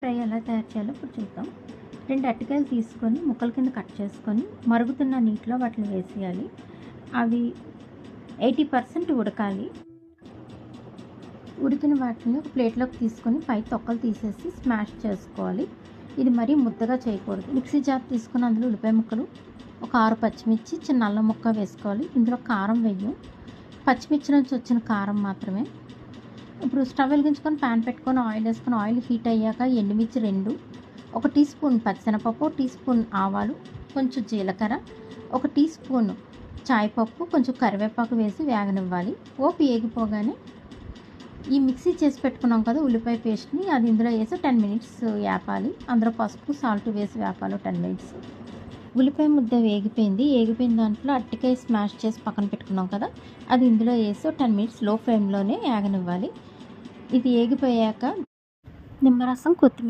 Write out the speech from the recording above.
Fry ఎలా తయారు చేయాలో ఇప్పుడు చూద్దాం. 2 అరటికాయలు తీసుకొని ముక్కల కింద కట్ చేసుకొని మరుగుతున్న నీటిలో వాటిని వేసేయాలి. అవి 80% ఉడకాలి. ఉడికిన వాటిని ఒక ప్లేట్లోకి తీసుకొని పై తొక్కలు తీసేసి స్మాష్ చేసుకోవాలి. ఇది మరీ ముద్దగా చేయకూడదు. మిక్సీ జార్ తీసుకొని అందులో ఉల్లిపాయ ముక్కలు, ఒక 6 పచ్చిమిర్చి, చిన్న అల్లం ముక్క వేసుకోవాలి. ఇందులో కారం వేయం, పచ్చిమిర్చి నుంచి వచ్చిన కారం మాత్రమే. ఇప్పుడు స్టవ్ వెలిగించుకొని ప్యాన్ పెట్టుకొని ఆయిల్ వేసుకొని ఆయిల్ హీట్ అయ్యాక ఎండుమిర్చి 2, 1 టీ స్పూన్ పచ్చిశనగపప్పు, 1 టీ స్పూన్ ఆవాలు, కొంచెం జీలకర్ర, 1 టీ స్పూన్ చాయ్ పప్పు, కొంచెం కరివేపాకు వేసి వేగనివ్వాలి. పోపు వేగిపోగానే ఈ మిక్సీ చేసి పెట్టుకున్నాం కదా ఉల్లిపాయ పేస్ట్ని అది ఇందులో వేసి 10 మినిట్స్ వేపాలి. అందులో పసుపు సాల్ట్ వేసి వేపాలి 10 మినిట్స్. ఉల్లిపాయ ముద్ద వేగిపోయిన దాంట్లో అరటికాయ స్మాష్ చేసి పక్కన పెట్టుకున్నాం కదా అది ఇందులో వేసి 10 మినిట్స్ లో ఫ్లేమ్లోనే వేగనివ్వాలి. ఇది వేగిపోయాక నిమ్మరసం, కొత్తిమీర